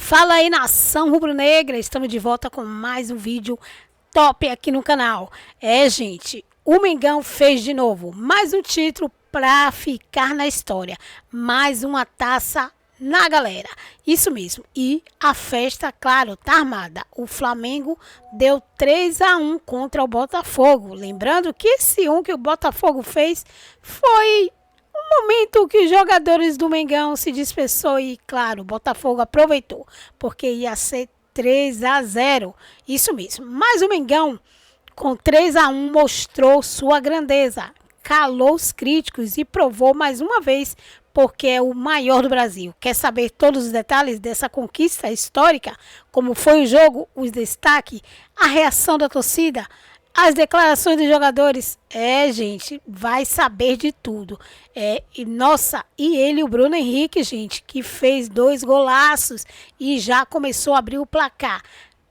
Fala aí, nação rubro-negra, estamos de volta com mais um vídeo top aqui no canal. Gente, o Mengão fez de novo mais um título para ficar na história, mais uma taça na galera, isso mesmo. E a festa, claro, tá armada. O Flamengo deu 3-1 contra o Botafogo. Lembrando que esse 1 que o Botafogo fez foi um momento que os jogadores do Mengão se dispersou e, claro, o Botafogo aproveitou, porque ia ser 3-0, isso mesmo. Mas o Mengão, com 3-1, mostrou sua grandeza, calou os críticos e provou mais uma vez porque é o maior do Brasil. Quer saber todos os detalhes dessa conquista histórica? Como foi o jogo, os destaques, a reação da torcida, as declarações dos jogadores? Gente, vai saber de tudo. E ele, o Bruno Henrique, gente, que fez 2 golaços e já começou a abrir o placar.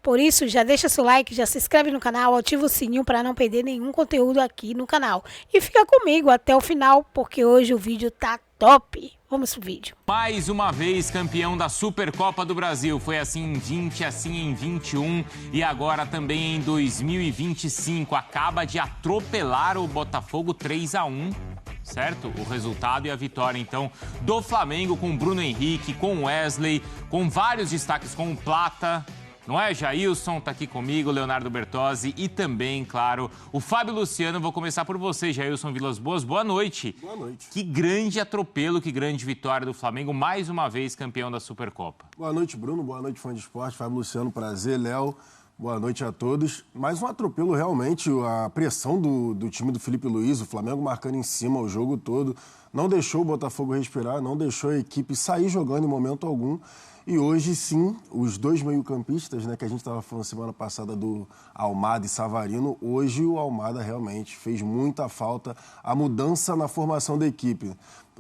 Por isso, já deixa seu like, já se inscreve no canal, ativa o sininho para não perder nenhum conteúdo aqui no canal. E fica comigo até o final, porque hoje o vídeo tá top. Vamos pro vídeo. Mais uma vez campeão da Supercopa do Brasil. Foi assim em 20, assim em 21 e agora também em 2025. Acaba de atropelar o Botafogo 3-1. Certo? O resultado e a vitória, então, do Flamengo com Bruno Henrique, com Wesley, com vários destaques, com o Plata. Não é? Jailson tá aqui comigo, Leonardo Bertozzi e também, claro, o Fábio Luciano. Vou começar por você, Jailson Vilas Boas. Boa noite. Boa noite. Que grande atropelo, que grande vitória do Flamengo, mais uma vez campeão da Supercopa. Boa noite, Bruno. Boa noite, fã de esporte. Fábio Luciano, prazer. Léo, boa noite a todos. Mais um atropelo, realmente, a pressão do time do Felipe Luiz, o Flamengo marcando em cima o jogo todo, não deixou o Botafogo respirar, não deixou a equipe sair jogando em momento algum. E hoje, sim, os dois meio-campistas, né, que a gente estava falando semana passada do Almada e Savarino, hoje o Almada realmente fez muita falta. A mudança na formação da equipe,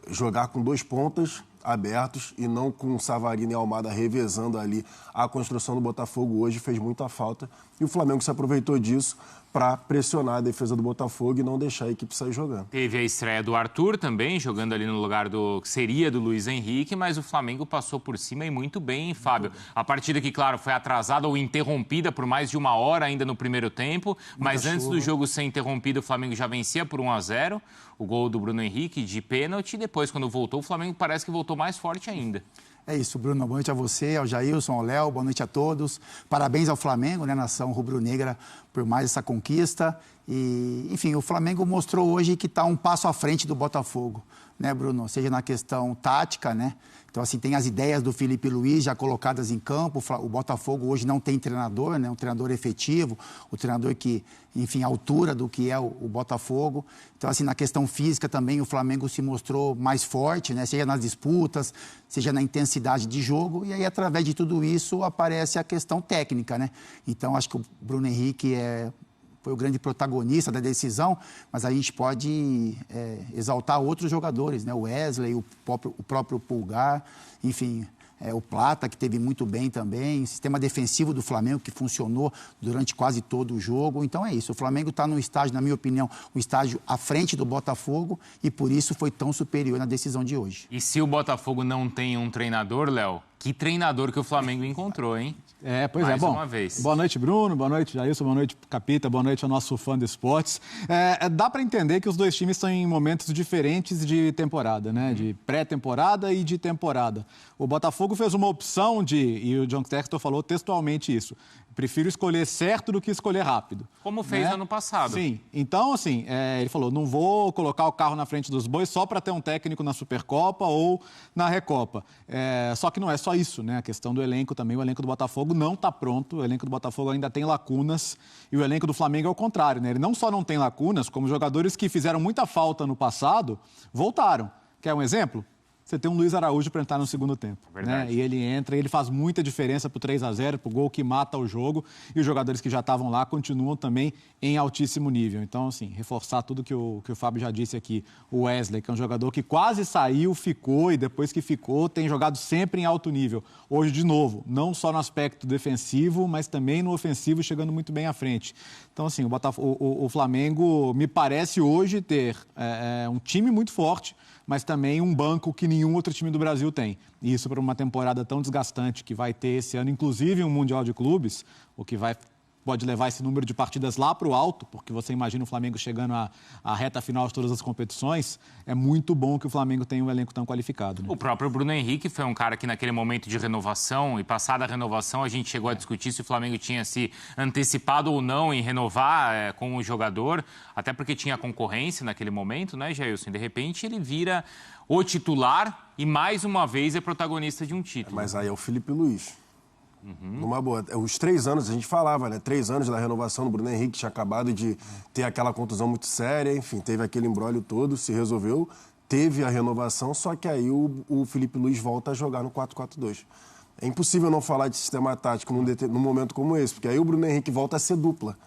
jogar com 2 pontas abertos e não com Savarino e Almada revezando ali a construção do Botafogo hoje fez muita falta. E o Flamengo se aproveitou disso para pressionar a defesa do Botafogo e não deixar a equipe sair jogando. Teve a estreia do Arthur também, jogando ali no lugar do que seria do Luiz Henrique, mas o Flamengo passou por cima e muito bem, Fábio. A partida que, claro, foi atrasada ou interrompida por mais de 1 hora ainda no primeiro tempo, mas antes do jogo ser interrompido, o Flamengo já vencia por 1-0, o gol do Bruno Henrique de pênalti, e depois, quando voltou, o Flamengo parece que voltou mais forte ainda. É isso, Bruno. Boa noite a você, ao Jailson, ao Léo. Boa noite a todos. Parabéns ao Flamengo, né, nação rubro-negra, por mais essa conquista. E, enfim, o Flamengo mostrou hoje que está um passo à frente do Botafogo, né, Bruno? Seja na questão tática, né? Então, assim, tem as ideias do Felipe Luiz já colocadas em campo. O Botafogo hoje não tem treinador, né? Um treinador efetivo, o treinador que, enfim, à altura do que é o Botafogo. Então, assim, na questão física também o Flamengo se mostrou mais forte, né? Seja nas disputas, seja na intensidade de jogo. E aí, através de tudo isso, aparece a questão técnica, né? Então, acho que o Bruno Henrique foi o grande protagonista da decisão, mas a gente pode exaltar outros jogadores, né? O Wesley, o próprio Pulgar, enfim, o Plata, que teve muito bem também, o sistema defensivo do Flamengo, que funcionou durante quase todo o jogo. Então é isso, o Flamengo está num estágio, na minha opinião, um estágio à frente do Botafogo e por isso foi tão superior na decisão de hoje. E se o Botafogo não tem um treinador, Léo, que treinador que o Flamengo encontrou, hein? Pois Mais é, bom, uma vez. Boa noite, Bruno, boa noite, Jailson, boa noite, Capita, boa noite ao nosso fã de esportes. Dá para entender que os dois times estão em momentos diferentes de temporada, né? De pré-temporada e de temporada. O Botafogo fez uma opção e o John Textor falou textualmente isso, prefiro escolher certo do que escolher rápido. Como fez né? ano passado. Sim, então assim, ele falou, não vou colocar o carro na frente dos bois só para ter um técnico na Supercopa ou na Recopa. Só que não é só isso, né? A questão do elenco também, o elenco do Botafogo não está pronto, o elenco do Botafogo ainda tem lacunas e o elenco do Flamengo é o contrário, né? Ele não só não tem lacunas, como jogadores que fizeram muita falta no passado, voltaram. Quer um exemplo? Você tem um Luiz Araújo para entrar no segundo tempo. Né? E ele entra e ele faz muita diferença para o 3-0, para o gol que mata o jogo. E os jogadores que já estavam lá continuam também em altíssimo nível. Então, assim, reforçar tudo que o Fábio já disse aqui. O Wesley, que é um jogador que quase saiu, ficou e depois que ficou, tem jogado sempre em alto nível. Hoje, de novo, não só no aspecto defensivo, mas também no ofensivo, chegando muito bem à frente. Então, assim, o Flamengo me parece hoje ter um time muito forte, mas também um banco que nenhum outro time do Brasil tem. E isso para uma temporada tão desgastante que vai ter esse ano, inclusive um Mundial de Clubes, o que pode levar esse número de partidas lá para o alto, porque você imagina o Flamengo chegando à reta final de todas as competições, é muito bom que o Flamengo tenha um elenco tão qualificado. Né? O próprio Bruno Henrique foi um cara que naquele momento de renovação, e passada a renovação, a gente chegou a discutir se o Flamengo tinha se antecipado ou não em renovar com o jogador, até porque tinha concorrência naquele momento, né, Jailson? De repente ele vira o titular e mais uma vez é protagonista de um título. Mas aí é o Felipe Luiz. Numa boa. Os 3 anos, a gente falava, né? 3 anos da renovação do Bruno Henrique, tinha acabado de ter aquela contusão muito séria, enfim, teve aquele imbróglio todo, se resolveu, teve a renovação, só que aí o Felipe Luiz volta a jogar no 4-4-2. É impossível não falar de sistema tático num momento como esse, porque aí o Bruno Henrique volta a ser dupla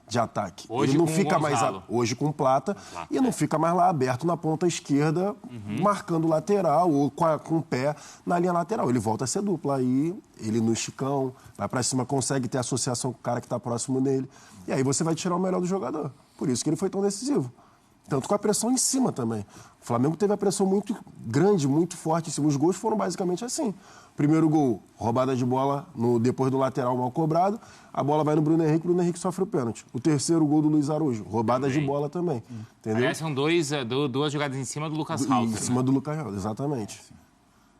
de ataque. Hoje ele não com fica o mais hoje com Plata e não fica mais lá aberto na ponta esquerda, marcando lateral ou com o pé na linha lateral. Ele volta a ser dupla. Aí ele no esticão, vai pra cima, consegue ter associação com o cara que tá próximo dele. E aí você vai tirar o melhor do jogador. Por isso que ele foi tão decisivo. Tanto com a pressão em cima também. O Flamengo teve a pressão muito grande, muito forte em cima. Os gols foram basicamente assim. Primeiro gol, roubada de bola depois do lateral mal cobrado. A bola vai no Bruno Henrique sofre o pênalti. O terceiro gol do Luiz Araújo, roubada de bola também. Entendeu? Aliás, são duas jogadas em cima do Lucas Halter. Em cima do Lucas Halter, exatamente.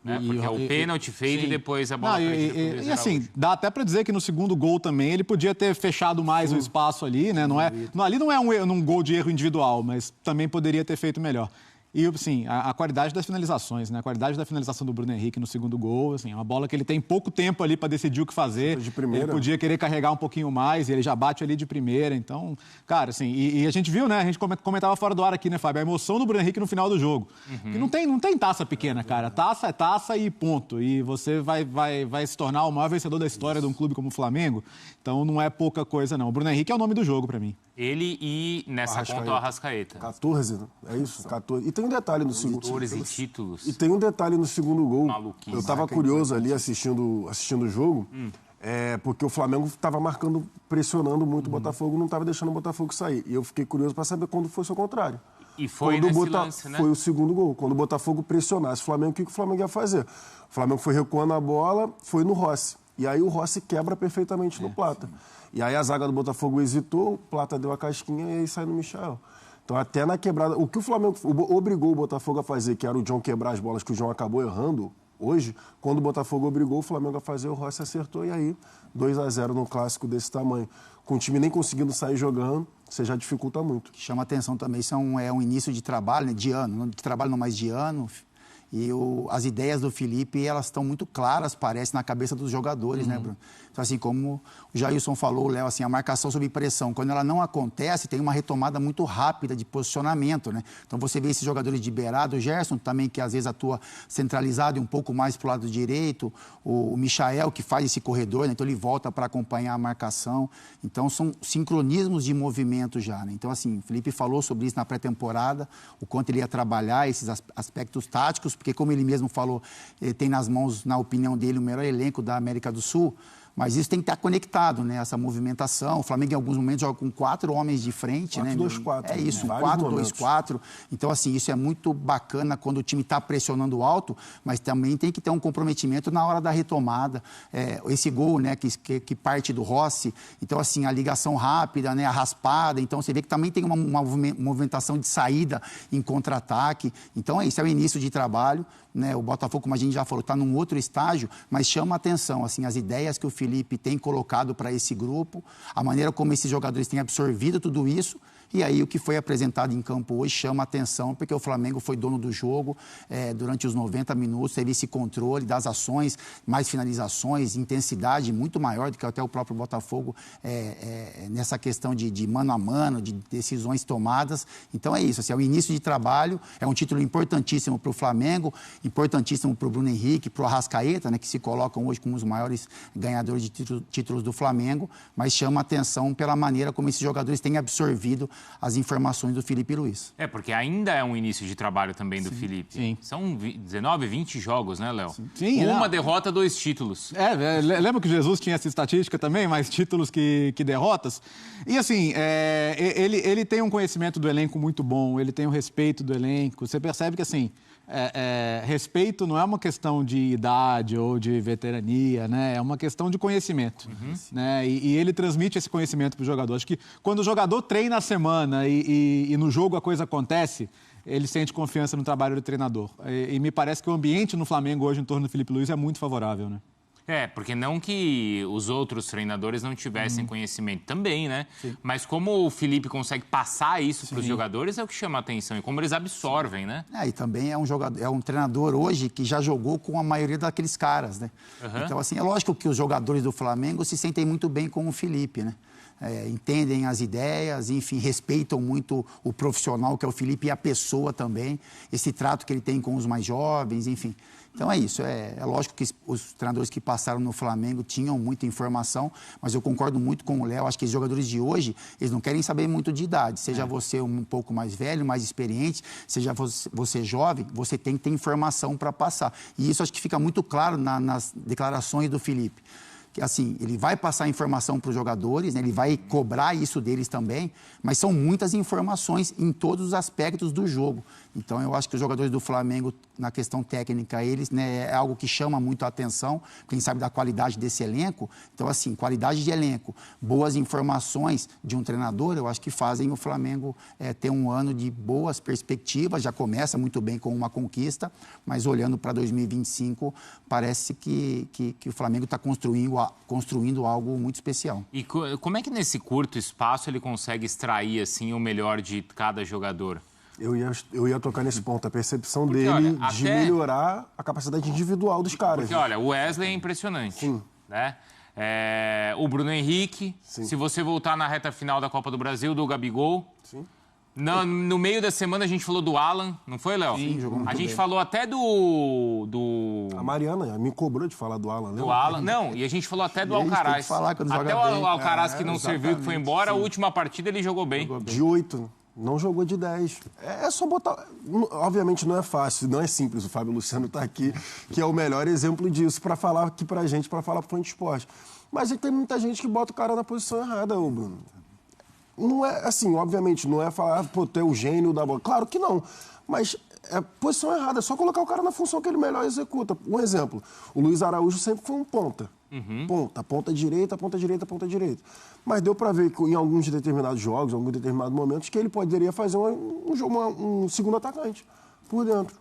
Né? Porque é o pênalti feito e depois a bola perdida pro Luiz assim, Araújo. dá até para dizer que no segundo gol também ele podia ter fechado mais o espaço ali, né? Ali não é um gol de erro individual, mas também poderia ter feito melhor. E, assim, a qualidade das finalizações, né? A qualidade da finalização do Bruno Henrique no segundo gol, assim, é uma bola que ele tem pouco tempo ali para decidir o que fazer. De primeira. Ele podia querer carregar um pouquinho mais e ele já bate ali de primeira. Então, cara, assim, e a gente viu, né? A gente comentava fora do ar aqui, né, Fábio? A emoção do Bruno Henrique no final do jogo. E não tem taça pequena, cara. Taça é taça e ponto. E você vai se tornar o maior vencedor da história de um clube como o Flamengo. Então, não é pouca coisa, não. O Bruno Henrique é o nome do jogo para mim. Ele e, nessa conta, o Arrascaeta. 14, é isso? 14. E tem um detalhe no segundo... 14 títulos. E tem um detalhe no segundo gol. Maluquice. Eu estava curioso ali assistindo o jogo, porque o Flamengo estava marcando, pressionando muito o Botafogo, não estava deixando o Botafogo sair. E eu fiquei curioso para saber quando fosse o contrário. E foi nesse lance, né? Foi o segundo gol. Quando o Botafogo pressionasse o Flamengo, o que o Flamengo ia fazer? O Flamengo foi recuando a bola, foi no Rossi. E aí o Rossi quebra perfeitamente no Plata. E aí a zaga do Botafogo hesitou, o Plata deu a casquinha e aí sai no Michael. Então, até na quebrada... O que o Flamengo obrigou o Botafogo a fazer, que era o John quebrar as bolas, que o John acabou errando hoje, quando o Botafogo obrigou o Flamengo a fazer, o Rossi acertou. E aí, 2-0 num clássico desse tamanho. Com o time nem conseguindo sair jogando, você já dificulta muito. Chama atenção também, isso é um início de trabalho, né, de ano, não de trabalho não mais de ano. E as ideias do Felipe, elas estão muito claras, parece, na cabeça dos jogadores, né, Bruno? Então, assim, como o Jailson falou, Léo, assim, a marcação sob pressão, quando ela não acontece, tem uma retomada muito rápida de posicionamento, né? Então, você vê esses jogadores de beirada, o Gerson também, que às vezes atua centralizado e um pouco mais para o lado direito, o Michael, que faz esse corredor, né? Então ele volta para acompanhar a marcação. Então, são sincronismos de movimento já, né? Então, assim, o Felipe falou sobre isso na pré-temporada, o quanto ele ia trabalhar esses aspectos táticos, porque, como ele mesmo falou, ele tem nas mãos, na opinião dele, o melhor elenco da América do Sul. Mas isso tem que estar conectado, né? Essa movimentação. O Flamengo, em alguns momentos, joga com 4 homens de frente, 4-2-4. É isso, 4-2-4. Então, assim, isso é muito bacana quando o time está pressionando alto, mas também tem que ter um comprometimento na hora da retomada. Esse gol, né, que parte do Rossi. Então, assim, a ligação rápida, né, a raspada. Então, você vê que também tem uma movimentação de saída em contra-ataque. Então, isso é o início de trabalho. Né? O Botafogo, como a gente já falou, está num outro estágio, mas chama a atenção, assim, as ideias que o Felipe tem colocado para esse grupo, a maneira como esses jogadores têm absorvido tudo isso. E aí o que foi apresentado em campo hoje chama a atenção, porque o Flamengo foi dono do jogo durante os 90 minutos, teve esse controle das ações, mais finalizações, intensidade muito maior do que até o próprio Botafogo nessa questão de mano a mano, de decisões tomadas. Então é isso, assim, é o início de trabalho, é um título importantíssimo para o Flamengo, importantíssimo para o Bruno Henrique, para o Arrascaeta, né, que se colocam hoje como os maiores ganhadores de títulos do Flamengo, mas chama a atenção pela maneira como esses jogadores têm absorvido as informações do Felipe Luiz. Porque ainda é um início de trabalho também do Felipe. Sim. São 19, 20 jogos, né, Léo? Sim, uma derrota, 2 títulos. Lembra que Jesus tinha essa estatística também, mais títulos que derrotas? E assim, ele tem um conhecimento do elenco muito bom, ele tem um respeito do elenco. Você percebe que assim, respeito não é uma questão de idade ou de veterania, né? É uma questão de conhecimento. Né? E ele transmite esse conhecimento para o jogador. Acho que quando o jogador treina a semana e no jogo a coisa acontece, ele sente confiança no trabalho do treinador. E me parece que o ambiente no Flamengo hoje em torno do Felipe Luiz é muito favorável, né? Porque não que os outros treinadores não tivessem conhecimento também, né? Sim. Mas como o Felipe consegue passar isso para os jogadores é o que chama a atenção e como eles absorvem, né? E também é um treinador hoje que já jogou com a maioria daqueles caras, né? Então, assim, é lógico que os jogadores do Flamengo se sentem muito bem com o Felipe, né? Entendem as ideias, enfim, respeitam muito o profissional que é o Felipe e a pessoa também, esse trato que ele tem com os mais jovens, enfim. Então é isso, é lógico que os treinadores que passaram no Flamengo tinham muita informação, mas eu concordo muito com o Léo, acho que os jogadores de hoje, eles não querem saber muito de idade, seja você um pouco mais velho, mais experiente, seja você jovem, você tem que ter informação para passar. E isso acho que fica muito claro nas declarações do Felipe. Que, assim, ele vai passar informação para os jogadores, né? Ele vai cobrar isso deles também, mas são muitas informações em todos os aspectos do jogo. Então, eu acho que os jogadores do Flamengo, na questão técnica, eles, né, é algo que chama muito a atenção, quem sabe da qualidade desse elenco. Então, assim, qualidade de elenco, boas informações de um treinador, eu acho que fazem o Flamengo ter um ano de boas perspectivas, já começa muito bem com uma conquista, mas olhando para 2025, parece que o Flamengo está construindo algo muito especial. E como é que nesse curto espaço ele consegue extrair assim o melhor de cada jogador? Eu ia tocar nesse ponto, a percepção dele de melhorar a capacidade individual dos caras. Porque, olha, o Wesley é impressionante. Sim. Né? O Bruno Henrique, sim. Se você voltar na reta final da Copa do Brasil, do Gabigol. Sim. No meio da semana a gente falou do Alan, não foi, Léo? Sim, jogou muito bem. A gente bem. falou até do... A Mariana me cobrou de falar do Alan, né? Do Alan, não, e a gente falou até do Alcaraz. Até o Alcaraz que não serviu, que foi embora, a última partida ele jogou bem. De 8, não jogou de 10. É só botar... Obviamente não é fácil, não é simples. O Fábio Luciano está aqui, que é o melhor exemplo disso, para falar aqui pra gente, para falar pro Fã de Esporte. Mas tem muita gente que bota o cara na posição errada, Bruno. Não é assim, obviamente, não é falar, pô, tu é o gênio da bola. Claro que não, mas é posição errada, é só colocar o cara na função que ele melhor executa. Um exemplo, o Luiz Araújo sempre foi um ponta. Ponta direita, ponta direita, ponta direita. Mas deu pra ver que em alguns determinados jogos, em alguns determinados momentos, que ele poderia fazer um segundo atacante por dentro.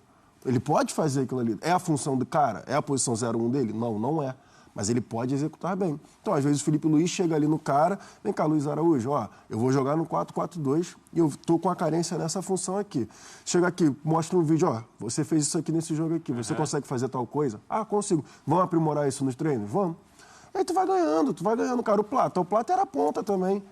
Ele pode fazer aquilo ali. É a função do cara? É a posição 0-1 dele? Não, não é. Mas ele pode executar bem. Então, às vezes, o Felipe Luiz chega ali no cara, vem cá, Luiz Araújo, eu vou jogar no 4-4-2 e eu tô com a carência nessa função aqui. Chega aqui, mostra um vídeo, você fez isso aqui nesse jogo aqui, você consegue fazer tal coisa? Consigo. Vamos aprimorar isso nos treinos? Vamos. Aí tu vai ganhando, cara. O Plata era ponta também.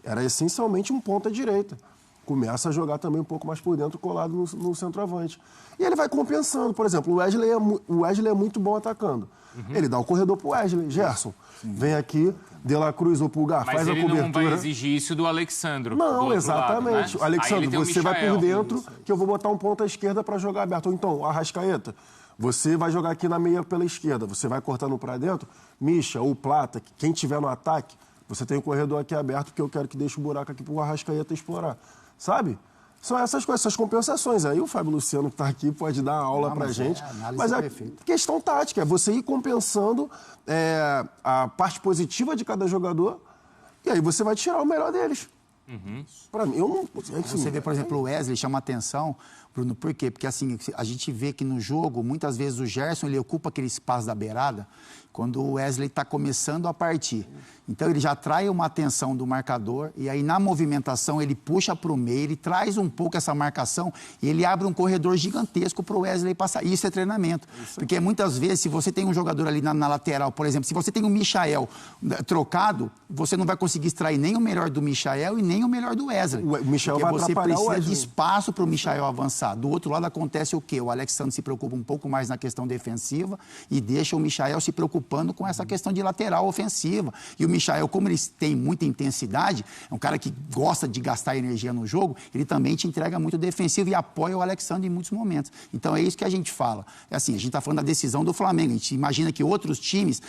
Era essencialmente um ponta direita. Começa a jogar também um pouco mais por dentro, colado no centroavante. E ele vai compensando. Por exemplo, o Wesley é muito bom atacando. Ele dá o corredor pro Wesley. Gerson, vem aqui, De La Cruz ou Pulgar, faz a cobertura. Mas ele não vai exigir isso do Alexandro. Não, exatamente. Lado, né? Alexandro, você vai por dentro, que eu vou botar um ponta à esquerda para jogar aberto. Ou então, Arrascaeta, você vai jogar aqui na meia pela esquerda, você vai cortando para dentro, Misha ou Plata, quem tiver no ataque, você tem o corredor aqui aberto, porque eu quero que deixe o buraco aqui pro Arrascaeta explorar. Sabe? São essas coisas, essas compensações. Aí o Fábio Luciano, que está aqui, pode dar aula pra gente. Mas a questão tática é você ir compensando a parte positiva de cada jogador e aí você vai tirar o melhor deles. Para mim, eu não... Você vê, por exemplo, o Wesley chama atenção, Bruno, por quê? Porque assim, a gente vê que no jogo, muitas vezes o Gerson, ele ocupa aquele espaço da beirada quando o Wesley está começando a partir. Então, ele já atrai uma atenção do marcador e aí, na movimentação, ele puxa para o meio, ele traz um pouco essa marcação e ele abre um corredor gigantesco para o Wesley passar. Isso é treinamento. Porque muitas vezes, se você tem um jogador ali na lateral, por exemplo, se você tem o Michael trocado, você não vai conseguir extrair nem o melhor do Michael e nem o melhor do Wesley. O Michael vai você atrapalhar o precisa Wesley. de espaço para o Michael avançar. Do outro lado acontece o quê? O Alexandre se preocupa um pouco mais na questão defensiva e deixa o Michael se preocupando com essa questão de lateral ofensiva. E o Michael, como ele tem muita intensidade, é um cara que gosta de gastar energia no jogo, ele também te entrega muito defensivo e apoia o Alexandre em muitos momentos. Então é isso que a gente fala. É assim, a gente está falando da decisão do Flamengo. A gente imagina que outros times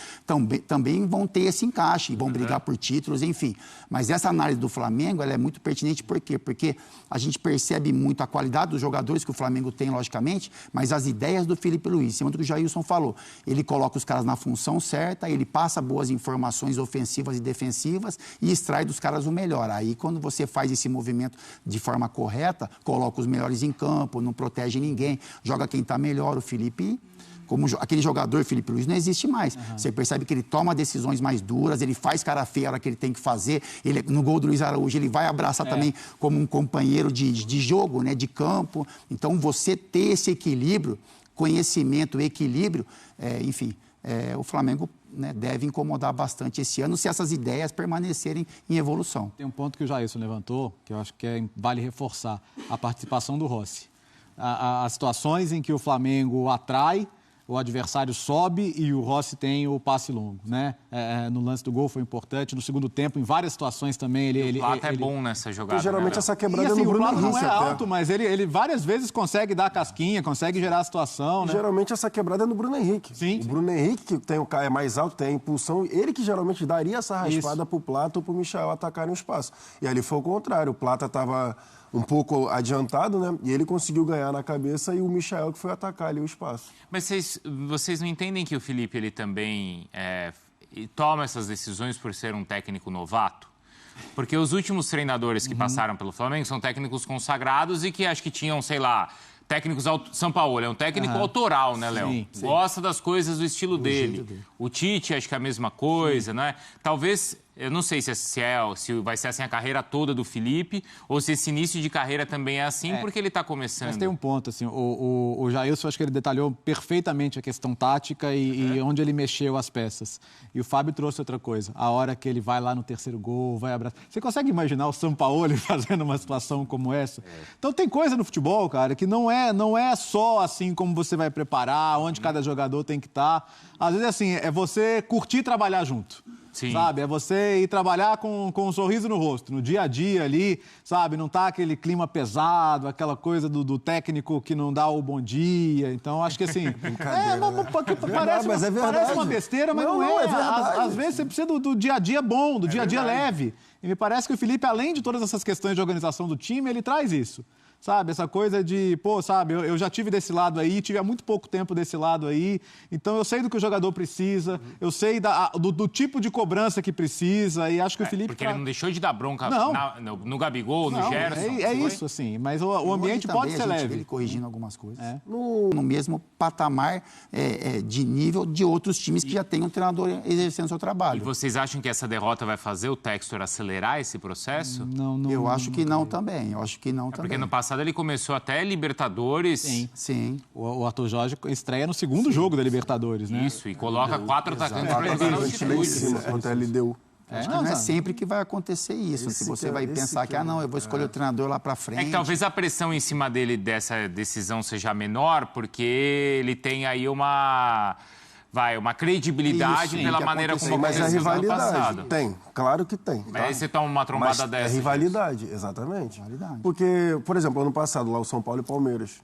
também vão ter esse encaixe, vão brigar por títulos, enfim. Mas essa análise do Flamengo, ela é muito pertinente, por quê? Porque a gente percebe muito a qualidade dos jogadores jogadores que o Flamengo tem, logicamente, mas as ideias do Felipe Luiz, em cima do que o Jailson falou. Ele coloca os caras na função certa, ele passa boas informações ofensivas e defensivas e extrai dos caras o melhor. Aí, quando você faz esse movimento de forma correta, coloca os melhores em campo, não protege ninguém, joga quem está melhor, o Felipe... Como aquele jogador, Felipe Luiz, não existe mais. Você percebe que ele toma decisões mais duras, ele faz cara feia a hora que ele tem que fazer. Ele, no gol do Luiz Araújo, ele vai abraçar também como um companheiro de jogo, né, de campo. Então, você ter esse equilíbrio, conhecimento, equilíbrio, enfim, o Flamengo, né, deve incomodar bastante esse ano se essas ideias permanecerem em evolução. Tem um ponto que o Jailson levantou, que eu acho que vale reforçar, a participação do Rossi. As situações em que o Flamengo atrai, o adversário sobe e o Rossi tem o passe longo, né? No lance do gol foi importante, no segundo tempo, em várias situações também. O Plata é bom nessa jogada. Porque geralmente essa quebrada assim, é no Bruno Henrique. O Plata não é alto, mas ele várias vezes consegue dar a casquinha, consegue gerar a situação, né? Geralmente essa quebrada é no Bruno Henrique. Sim. O Bruno Henrique, que tem é mais alto, tem a impulsão, ele que geralmente daria essa raspada pro Plata ou pro Michael atacarem o espaço. E ali foi o contrário, o Plata estava um pouco adiantado, né? E ele conseguiu ganhar na cabeça e o Michael que foi atacar ali o espaço. Mas vocês não entendem que o Felipe ele também toma essas decisões por ser um técnico novato? Porque os últimos treinadores que passaram pelo Flamengo são técnicos consagrados e que acho que tinham, sei lá, técnicos... São Paulo é um técnico autoral, né, Léo? Sim. Gosta das coisas do estilo dele. O Tite acho que é a mesma coisa, né? Talvez... Eu não sei se vai ser assim a carreira toda do Felipe ou se esse início de carreira também é assim porque ele está começando. Mas tem um ponto, assim, o Jailson, acho que ele detalhou perfeitamente a questão tática e onde ele mexeu as peças. E o Fábio trouxe outra coisa, a hora que ele vai lá no terceiro gol, vai abraçar. Você consegue imaginar o Sampaoli fazendo uma situação como essa? Então tem coisa no futebol, cara, que não é só assim como você vai preparar, onde cada jogador tem que estar. Às vezes, assim, é você curtir e trabalhar junto. Sim. Sabe? É você ir trabalhar com um sorriso no rosto, no dia a dia ali, sabe? Não tá aquele clima pesado, aquela coisa do técnico que não dá o bom dia. Então, acho que assim... parece uma besteira, mas não é. Às vezes você precisa do dia a dia bom, do dia a dia leve. E me parece que o Felipe, além de todas essas questões de organização do time, ele traz isso. Sabe, essa coisa de, eu já tive desse lado aí, tive há muito pouco tempo desse lado aí, então eu sei do que o jogador precisa, eu sei do tipo de cobrança que precisa, e acho que o Felipe... Porque ele não deixou de dar bronca no Gabigol, no Gerson. É isso, assim, mas o ambiente pode ser leve. Ele corrigindo algumas coisas. No mesmo patamar de nível de outros times que já têm um treinador exercendo seu trabalho. E vocês acham que essa derrota vai fazer o Textor acelerar esse processo? Não. Eu acho que não também, Porque no passado ele começou até Libertadores. Sim. O Arthur Jorge estreia no segundo jogo da Libertadores, né? Isso, e coloca 4 atacantes para entrar na altitude. Contra a LDU. Acho que não é sempre que vai acontecer isso, que você vai pensar que, eu vou escolher o treinador lá para frente. É que talvez a pressão em cima dele dessa decisão seja menor, porque ele tem aí uma credibilidade pela maneira como aconteceu no ano passado. Tem, claro que tem. Mas aí você toma uma trombada dessa. É rivalidade, exatamente. Porque, por exemplo, ano passado, lá o São Paulo e Palmeiras.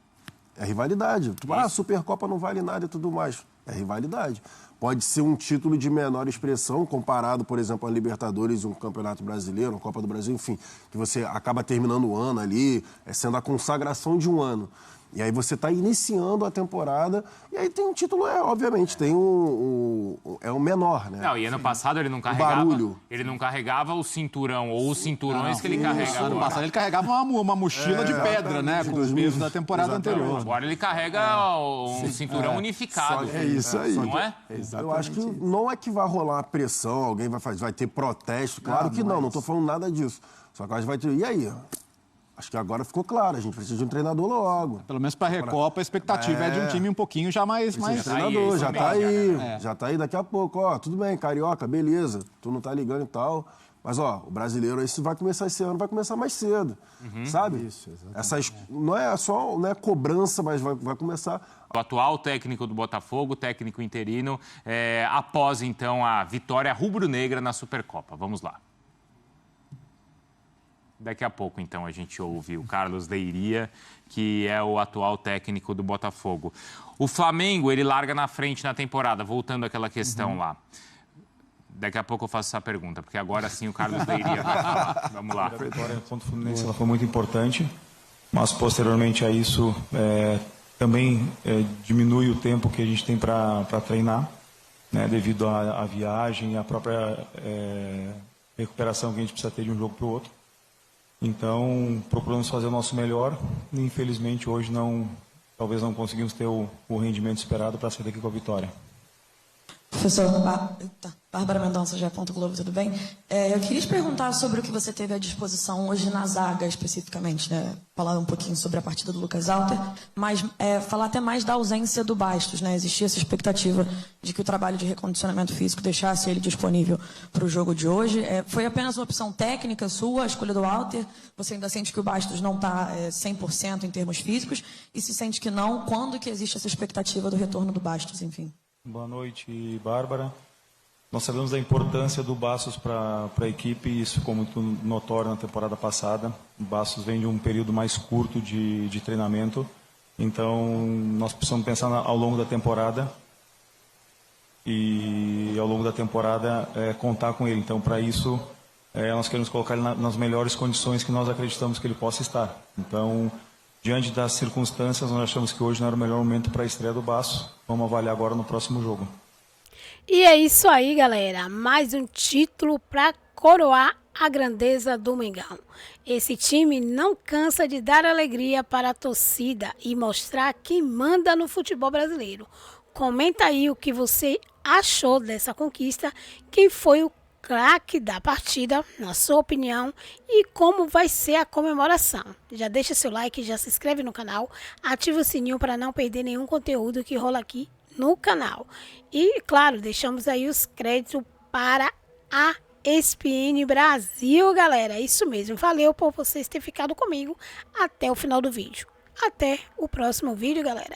É rivalidade. Supercopa não vale nada e tudo mais. É rivalidade. Pode ser um título de menor expressão comparado, por exemplo, a Libertadores, um Campeonato Brasileiro, uma Copa do Brasil, enfim, que você acaba terminando o ano ali, sendo a consagração de um ano. E aí você está iniciando a temporada e aí tem um título, obviamente, tem um menor, né? Não, e ano passado ele não carregava o cinturão ou os cinturões que ele carrega. Ano passado ele carregava uma mochila de pedra, né? Com os pesos da temporada anterior. Agora ele carrega um cinturão unificado. É isso aí. Não é? Eu acho que não é que vai rolar pressão, alguém vai ter protesto. Claro que não estou falando nada disso. Só que a gente vai ter... E aí? Acho que agora ficou claro, a gente precisa de um treinador logo. Pelo menos para a Recopa, a expectativa é de um time um pouquinho já mais... Treinador, já tá aí daqui a pouco. Tudo bem, Carioca, beleza, tu não tá ligando e tal. Mas, o brasileiro, esse vai começar esse ano, vai começar mais cedo, sabe? Isso, exatamente. Não é cobrança, mas vai começar... O atual técnico do Botafogo, técnico interino, após, então, a vitória rubro-negra na Supercopa. Vamos lá. Daqui a pouco, então, a gente ouve o Carlos Leiria, que é o atual técnico do Botafogo. O Flamengo, ele larga na frente na temporada, voltando àquela questão lá. Daqui a pouco eu faço essa pergunta, porque agora sim o Carlos Leiria vai falar. Vamos lá. A vitória contra o Fluminense ela foi muito importante. mas posteriormente a isso também diminui o tempo que a gente tem para treinar, né, devido à viagem e à própria recuperação que a gente precisa ter de um jogo para o outro. Então, procuramos fazer o nosso melhor e, infelizmente, hoje talvez não conseguimos ter o rendimento esperado para sair daqui com a vitória. Professor Bárbara Mendonça, GE. Globo, tudo bem? Eu queria te perguntar sobre o que você teve à disposição hoje na zaga, especificamente, né? Falar um pouquinho sobre a partida do Lucas Alter, mas falar até mais da ausência do Bastos, né? Existia essa expectativa de que o trabalho de recondicionamento físico deixasse ele disponível para o jogo de hoje. Foi apenas uma opção técnica sua, a escolha do Alter? Você ainda sente que o Bastos não está 100% em termos físicos? E se sente que não, quando que existe essa expectativa do retorno do Bastos, enfim? Boa noite, Bárbara. Nós sabemos da importância do Bastos para a equipe e isso ficou muito notório na temporada passada. O Bastos vem de um período mais curto de treinamento, então nós precisamos pensar ao longo da temporada e ao longo da temporada contar com ele. Então, para isso, nós queremos colocar ele nas melhores condições que nós acreditamos que ele possa estar. Então, diante das circunstâncias, nós achamos que hoje não era o melhor momento para a estreia do Bastos. Vamos avaliar agora no próximo jogo. E é isso aí, galera. Mais um título para coroar a grandeza do Mengão. Esse time não cansa de dar alegria para a torcida e mostrar quem manda no futebol brasileiro. Comenta aí o que você achou dessa conquista, quem foi o craque da partida, na sua opinião, e como vai ser a comemoração. Já deixa seu like, já se inscreve no canal, ativa o sininho para não perder nenhum conteúdo que rola aqui no canal. E, claro, deixamos aí os créditos para a ESPN Brasil, galera. Isso mesmo. Valeu por vocês terem ficado comigo até o final do vídeo. Até o próximo vídeo, galera.